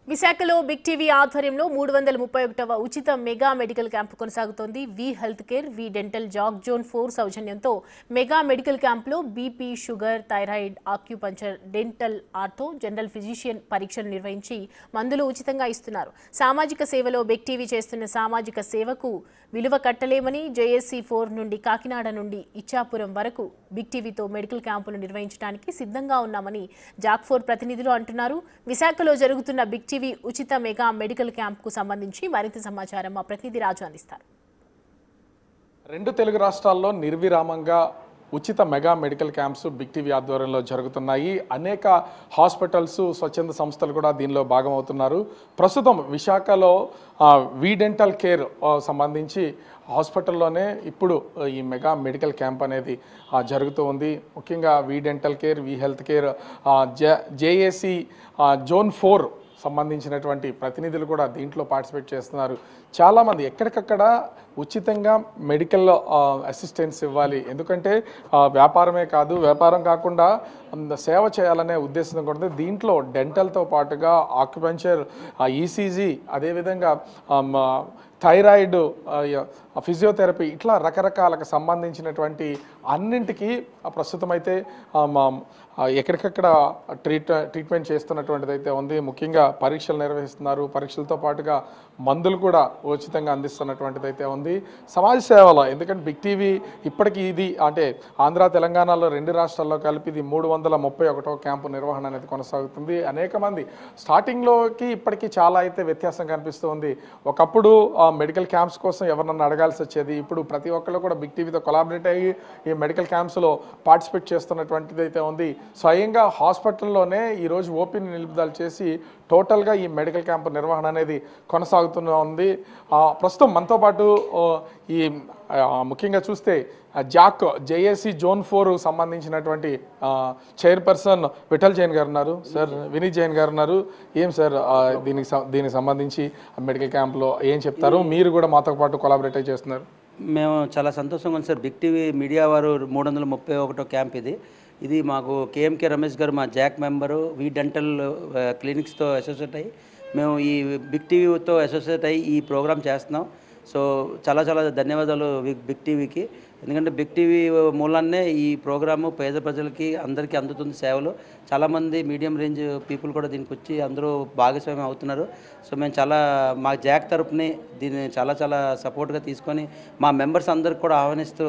విశాఖలో big TV ఆధ్వర్యంలో 331వ ఉచిత మెగా మెడికల్ క్యాంపు కొనసాగుతోంది. V health care, V dental, jack zone 4 సౌజన్యంతో మెగా మెడికల్ క్యాంపులో BP, sugar, thyroid, acupuncture, dental, ortho, general physician పరీక్షలు నిర్వహించి మందులు ఉచితంగా ఇస్తున్నారు. సామాజిక సేవలో బిగ్ టీవీ చేస్తున్న సామాజిక సేవకు విలువ కట్టలేమని జేఏసీ 4 నుండి కాకినాడ నుండి ఇచ్చాపురం వరకు బిగ్ టీవీతో మెడికల్ క్యాంపులు నిర్వహించడానికి సిద్ధంగా ఉన్నామని జాక్ 4 ప్రతినిధులు అంటున్నారు. విశాఖలో జరుగుతున్న బిగ్ టీవీ ఉచిత మెగా మెడికల్ క్యాంప్కు సంబంధించి మరింత సమాచారం మా ప్రతినిధి రాజు అందిస్తారు. రెండు తెలుగు రాష్ట్రాల్లో నిర్విరామంగా ఉచిత mega medical camps big TV ఆధ్వర్యంలో జరుగుతున్నాయి. అనేక హాస్పిటల్స్, స్వచ్ఛంద సంస్థలు కూడా దీనిలో భాగమవుతున్నారు. ప్రస్తుతం విశాఖలో వి డెంటల్ కేర్ సంబంధించి హాస్పిటల్లోనే ఇప్పుడు ఈ మెగా మెడికల్ క్యాంప్ అనేది జరుగుతూ ఉంది. ముఖ్యంగా వి డెంటల్ కేర్, వి హెల్త్ కేర్, జేఏసీ జోన్ 4 సంబంధించినటువంటి ప్రతినిధులు కూడా దీంట్లో పార్టిసిపేట్ చేస్తున్నారు. చాలామంది ఎక్కడికక్కడ ఉచితంగా మెడికల్ అసిస్టెన్స్ ఇవ్వాలి, ఎందుకంటే వ్యాపారమే కాదు, వ్యాపారం కాకుండా సేవ చేయాలనే ఉద్దేశం కూడా దీంట్లో డెంటల్తో పాటుగా ఆక్యుపంచర్, ఈసీజీ, అదేవిధంగా థైరాయిడ్, ఫిజియోథెరపీ, ఇట్లా రకరకాలకు సంబంధించినటువంటి అన్నింటికీ ప్రస్తుతం అయితే ఎక్కడికక్కడ ట్రీట్మెంట్ చేస్తున్నటువంటిది అయితే ఉంది. ముఖ్యంగా పరీక్షలు నిర్వహిస్తున్నారు. పరీక్షలతో పాటుగా మందులు కూడా ఉచితంగా అందిస్తున్నటువంటిది అయితే ఉంది. సమాజ సేవలో, ఎందుకంటే బిగ్ టీవీ ఇప్పటికీ ఇది అంటే ఆంధ్ర, తెలంగాణలో రెండు రాష్ట్రాల్లో కలిపి ఇది 331వ క్యాంపు నిర్వహణ అనేది కొనసాగుతుంది. అనేక మంది స్టార్టింగ్లోకి ఇప్పటికీ చాలా అయితే వ్యత్యాసం కనిపిస్తుంది. ఒకప్పుడు మెడికల్ క్యాంప్స్ కోసం ఎవరినన్నా అడగాల్సి వచ్చేది. ఇప్పుడు ప్రతి ఒక్కళ్ళు కూడా బిగ్ టీవీతో కొలాబరేట్ అయ్యి ఈ మెడికల్ క్యాంప్స్లో పార్టిసిపేట్ చేస్తున్నటువంటిది అయితే ఉంది. స్వయంగా హాస్పిటల్లోనే ఈరోజు ఓపీని నిలుపుదల చేసి టోటల్గా ఈ మెడికల్ క్యాంప్ నిర్వహణ అనేది కొనసాగుతూనే ఉంది. ప్రస్తుతం మనతో పాటు ఈ ముఖ్యంగా చూస్తే జాక్ జేఏసీ జోన్ 4 సంబంధించినటువంటి చైర్పర్సన్ విఠల్ జైన్ గారు ఉన్నారు. సార్, వినీత్ జైన్ గారు ఉన్నారు. ఏం సార్ దీనికి సంబంధించి మెడికల్ క్యాంప్లో ఏం చెప్తారు? మీరు కూడా మాతో పాటు కొలాబరేట్ చేస్తున్నారు. మేము చాలా సంతోషంగా ఉంది సార్. బిగ్ టీవీ మీడియా వారు 331వ క్యాంప్ ఇది మాకు కేఎంకే రమేష్ గారు మా జాక్ మెంబరు, వి డెంటల్ క్లినిక్స్తో అసోసియేట్ అయ్యి మేము ఈ బిగ్ టీవీతో అసోసియేట్ అయ్యి ఈ ప్రోగ్రామ్ చేస్తున్నాం. సో చాలా చాలా ధన్యవాదాలు బిగ్ టీవీకి. ఎందుకంటే బిగ్ టీవీ మూలాన్నే ఈ ప్రోగ్రాము పేద ప్రజలకి అందరికీ అందుతుంది సేవలు. చాలామంది మీడియం రేంజ్ పీపుల్ కూడా దీనికి వచ్చి అందరూ భాగస్వామ్యం అవుతున్నారు. సో మేము చాలా మా జాక్ తరపుని దీన్ని చాలా చాలా సపోర్ట్గా తీసుకొని మా మెంబర్స్ అందరికి కూడా ఆహ్వానిస్తూ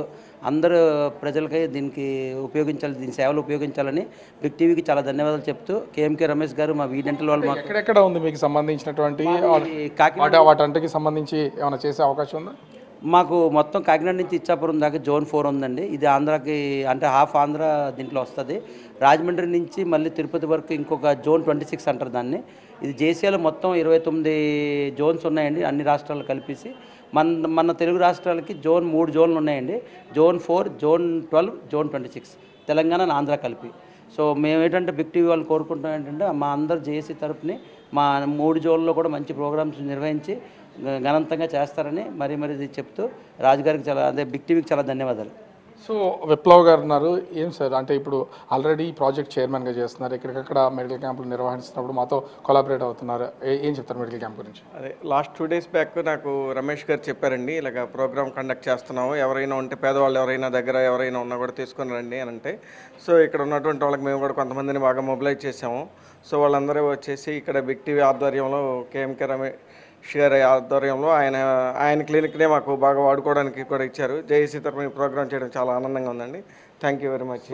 అందరూ ప్రజలకై దీనికి ఉపయోగించాలి, దీని సేవలు ఉపయోగించాలని బిగ్ టీవీకి చాలా ధన్యవాదాలు చెప్తూ కేఎంకే రమేష్ గారు మా వి డెంటల్ వాళ్ళు మాకు ఎక్కడెక్కడ ఉంది మీకు సంబంధించినటువంటి వాటికి సంబంధించి ఏమైనా చేసే అవకాశం ఉందా? మాకు మొత్తం కాకినాడ నుంచి ఇచ్చాపురం దాకా జోన్ 4 ఉందండి. ఇది ఆంధ్రాకి అంటే హాఫ్ ఆంధ్ర దీంట్లో వస్తుంది. రాజమండ్రి నుంచి మళ్ళీ తిరుపతి వరకు ఇంకొక జోన్ 26 అంటారు దాన్ని. ఇది జేసీలో మొత్తం 29 జోన్స్ ఉన్నాయండి, అన్ని రాష్ట్రాలు కలిపేసి. మన తెలుగు రాష్ట్రాలకి 3 జోన్లు ఉన్నాయండి. Zone 4, zone 12, zone 26, Telangana, Andhra కలిపి. సో మేము ఏంటంటే బిగ్ టీవీ వాళ్ళు కోరుకుంటున్నాం ఏంటంటే మా అందరు జేఏసీ తరపుని మా 3 జోన్లో కూడా మంచి ప్రోగ్రామ్స్ నిర్వహించి ఘనంతంగా చేస్తారని మరీ చెప్తూ రాజుగారికి చాలా బిగ్ టీవీకి చాలా ధన్యవాదాలు. సో విప్లవ్ గారు ఉన్నారు. ఏం సార్ అంటే ఇప్పుడు ఆల్రెడీ ప్రాజెక్ట్ చైర్మన్గా చేస్తున్నారు, ఎక్కడికక్కడ మెడికల్ క్యాంపులు నిర్వహిస్తున్నప్పుడు మాతో కొలాబరేట్ అవుతున్నారు. ఏం చెప్తారు మెడికల్ క్యాంప్ గురించి? అదే లాస్ట్ 2 days బ్యాక్ నాకు రమేష్ గారు చెప్పారండి, ఇలాగ ప్రోగ్రామ్ కండక్ట్ చేస్తున్నాము, ఎవరైనా ఉంటే పేదవాళ్ళు ఎవరైనా దగ్గర ఎవరైనా ఉన్నా కూడా తీసుకొని రండి అని అంటే. సో ఇక్కడ ఉన్నటువంటి వాళ్ళకి మేము కూడా కొంతమందిని బాగా మొబిలైజ్ చేసాము. సో వాళ్ళందరూ వచ్చేసి ఇక్కడ బిగ్ టీవీ ఆధ్వర్యంలో కేఎంకే రమేష్ గారి ఆధ్వర్యంలో ఆయన క్లినిక్నే మాకు బాగా వాడుకోవడానికి కూడా ఇచ్చారు. జేఏసీ తరఫున ప్రోగ్రామ్ చేయడం చాలా ఆనందంగా ఉందండి. Thank you very much.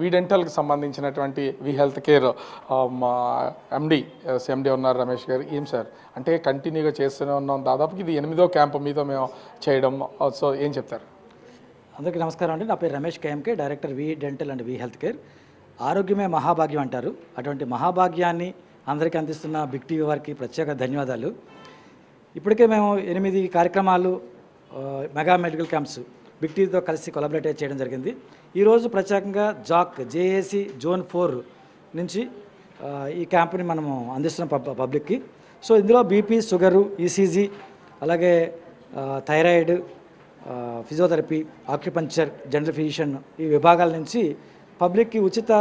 V డెంటల్కి సంబంధించినటువంటి వి హెల్త్ కేర్ ఎండి ఉన్నారు రమేష్ గారు. ఏం సార్ అంటే కంటిన్యూగా చేస్తూనే ఉన్నాం, దాదాపు ఇది 8వ క్యాంప్ మీతో మేము చేయడం. సో ఏం చెప్తారు? అందరికీ నమస్కారం అండి. నా పేరు Ramesh KMK, director V dental and V health care. ఆరోగ్యమే మహాభాగ్యం అంటారు. అటువంటి మహాభాగ్యాన్ని అందరికీ అందిస్తున్న బిగ్ టీవీ వారికి ప్రత్యేక ధన్యవాదాలు. ఇప్పటికే మేము 8 కార్యక్రమాలు మెగా మెడికల్ క్యాంప్స్ బిగ్ టీవీతో కలిసి కొలాబరేట్ చేయడం జరిగింది. ఈరోజు ప్రత్యేకంగా జాక్ జేఏసీ జోన్ 4 నుంచి ఈ క్యాంపుని మనము అందిస్తున్నాం పబ్లిక్కి. సో ఇందులో బీపీ, షుగరు, ఈసీజీ, అలాగే thyroid, physiotherapy, acupuncture, general physician ఈ విభాగాల నుంచి పబ్లిక్కి ఉచిత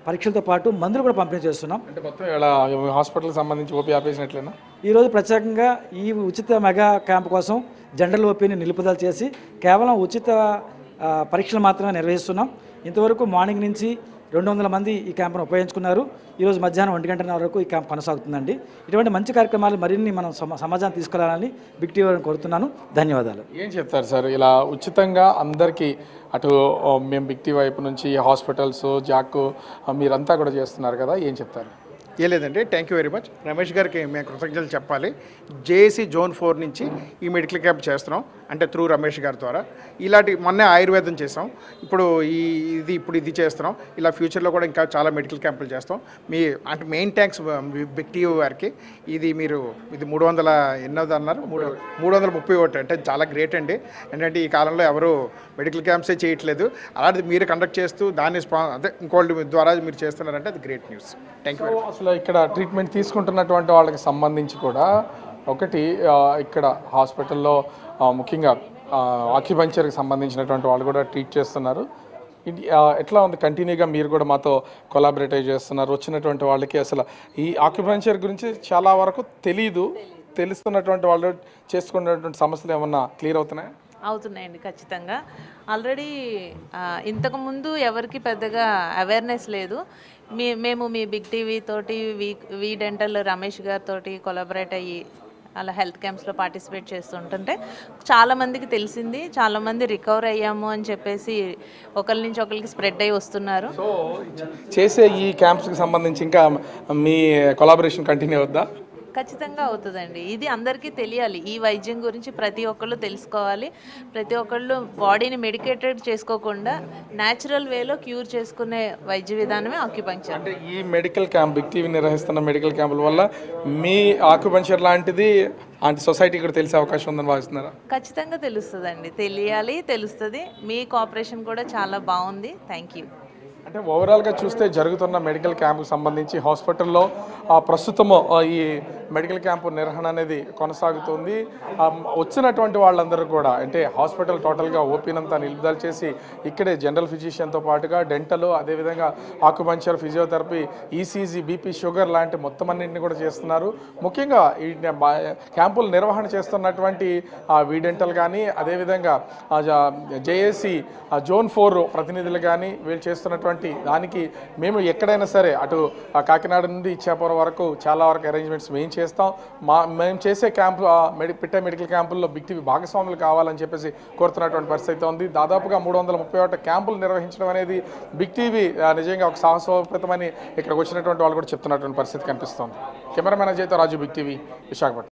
పరీక్షలతో పాటు మందులు కూడా పంపిణీ చేస్తున్నాం. అంటే మొత్తం ఇలా హాస్పిటల్కి సంబంధించి ఓపీ ఆపేసినట్లేనా? ఈరోజు ప్రత్యేకంగా ఈ ఉచిత మెగా క్యాంప్ కోసం జనరల్ ఓపీని నిలుపుదల చేసి కేవలం ఉచిత పరీక్షలు మాత్రమే నిర్వహిస్తున్నాం. ఇంతవరకు మార్నింగ్ నుంచి 200 మంది ఈ క్యాంపును ఉపయోగించుకున్నారు. ఈరోజు మధ్యాహ్నం 1 గంటల వరకు ఈ క్యాంప్ కొనసాగుతుందండి. ఇటువంటి మంచి కార్యక్రమాలు మరిన్ని మనం సమాజాన్ని తీసుకెళ్లాలని బిగ్ టీవీ వారిని కోరుతున్నాను. ధన్యవాదాలు. ఏం చెప్తారు సార్, ఇలా ఉచితంగా అందరికీ అటు మేము బిగ్ టీవీ వైపు నుంచి హాస్పిటల్స్ జాక్ మీరంతా కూడా చేస్తున్నారు కదా, ఏం చెప్తారు? ఏ లేదండి, thank you very much. Ramesh గారికి మేము కృతజ్ఞతలు చెప్పాలి. జేఏసీ జోన్ 4 నుంచి ఈ మెడికల్ క్యాంప్ చేస్తున్నాం, అంటే త్రూ రమేష్ గారి ద్వారా. ఇలాంటి మొన్నే ఆయుర్వేదం చేసాం, ఇప్పుడు ఇది చేస్తున్నాం. ఇలా ఫ్యూచర్లో కూడా ఇంకా చాలా మెడికల్ క్యాంపులు చేస్తాం. అంటే మెయిన్ థ్యాంక్స్ బిగ్ టీవీ వారికి. ఇది 300 ఎన్నోది అన్నారు, 331 అంటే చాలా గ్రేట్ అండి. ఏంటంటే ఈ కాలంలో ఎవరు మెడికల్ క్యాంప్సే చేయట్లేదు, అలాంటిది మీరు కండక్ట్ చేస్తూ దాన్ని ఇంకోటి ద్వారా మీరు చేస్తున్నారంటే అది గ్రేట్ న్యూస్. Thank you. అసలు ఇక్కడ ట్రీట్మెంట్ తీసుకుంటున్నటువంటి వాళ్ళకి సంబంధించి కూడా ఒకటి ఇక్కడ హాస్పిటల్లో ముఖ్యంగా ఆక్యుపంక్చర్కి సంబంధించినటువంటి వాళ్ళు కూడా ట్రీట్ చేస్తున్నారు. ఇది ఎట్లా ఉంది, కంటిన్యూగా మీరు కూడా మాతో కొలాబరేట్ చేస్తున్నారు. వచ్చినటువంటి వాళ్ళకి అసలు ఈ ఆక్యుపంక్చర్ గురించి చాలా వరకు తెలుస్తున్నటువంటి వాళ్ళు చేసుకున్నటువంటి సమస్యలు ఏమన్నా క్లియర్ అవుతున్నాయా? అవుతున్నాయండి, ఖచ్చితంగా. ఆల్రెడీ ఇంతకుముందు ఎవరికి పెద్దగా అవేర్నెస్ లేదు. మేము మీ బిగ్ టీవీ తోటి వి డెంటల్ రమేష్ గారితో కొలాబరేట్ అయ్యి అలా హెల్త్ క్యాంప్స్లో పార్టిసిపేట్ చేస్తుంటుంటే చాలామందికి తెలిసింది, చాలామంది రికవర్ అయ్యాము అని చెప్పేసి ఒకరి నుంచి ఒకరికి స్ప్రెడ్ అయ్యి వస్తున్నారు. సో చేసే ఈ క్యాంప్స్కి సంబంధించి ఇంకా మీ కొలాబరేషన్ కంటిన్యూ అవుద్దా? ఖచ్చితంగా అవుతుందండి. ఇది అందరికీ తెలియాలి. ఈ వైద్యం గురించి ప్రతి ఒక్కళ్ళు తెలుసుకోవాలి. ప్రతి ఒక్కళ్ళు బాడీని మెడికేటెడ్ చేసుకోకుండా న్యాచురల్ వేలో క్యూర్ చేసుకునే వైద్య విధానమే ఆక్యుపంక్చర్. అంటే ఈ మెడికల్ క్యాంప్ బిగ్ టీవీ నిర్వహిస్తున్న మెడికల్ క్యాంపుల వల్ల మీ ఆక్యుపంక్చర్ లాంటిది సొసైటీ కూడా తెలిసే అవకాశం ఉందని భావిస్తున్నారా? ఖచ్చితంగా తెలుస్తుందండి, తెలియాలి, తెలుస్తుంది. మీ కోఆపరేషన్ కూడా చాలా బాగుంది. Thank you. అంటే ఓవరాల్గా చూస్తే జరుగుతున్న మెడికల్ క్యాంపుకి సంబంధించి హాస్పిటల్లో ప్రస్తుతము ఈ మెడికల్ క్యాంపు నిర్వహణ అనేది కొనసాగుతుంది. వచ్చినటువంటి వాళ్ళందరూ కూడా అంటే హాస్పిటల్ టోటల్గా ఓపీనంతా నిలుపుదల చేసి ఇక్కడే జనరల్ ఫిజిషియన్తో పాటుగా డెంటల్, అదేవిధంగా acupuncture, physiotherapy, ECG, BP, sugar లాంటి మొత్తం అన్నింటినీ కూడా చేస్తున్నారు. ముఖ్యంగా ఈ క్యాంపులు నిర్వహణ చేస్తున్నటువంటి వి డెంటల్ కానీ, అదేవిధంగా జేఏసీ జోన్ 4 ప్రతినిధులు కానీ వీళ్ళు చేస్తున్నటువంటి దానికి మేము ఎక్కడైనా సరే అటు కాకినాడ నుండి ఇచ్చాపురం వరకు చాలా వరకు అరేంజ్మెంట్స్ మేము చేస్తాం. మేము చేసే క్యాంపు పెట్టే మెడికల్ క్యాంపుల్లో బిగ్ టీవీ భాగస్వాములు కావాలని చెప్పేసి కోరుతున్నటువంటి పరిస్థితి ఉంది. దాదాపుగా 331 క్యాంపులు నిర్వహించడం అనేది బిగ్ టీవీ నిజంగా ఒక సాహసోపేతమని ఇక్కడికి వచ్చినటువంటి వాళ్ళు కూడా చెప్తున్నటువంటి పరిస్థితి కనిపిస్తోంది. కెమెరామెన్ అజయ్తో రాజు, బిగ్ టీవీ, విశాఖపట్నం.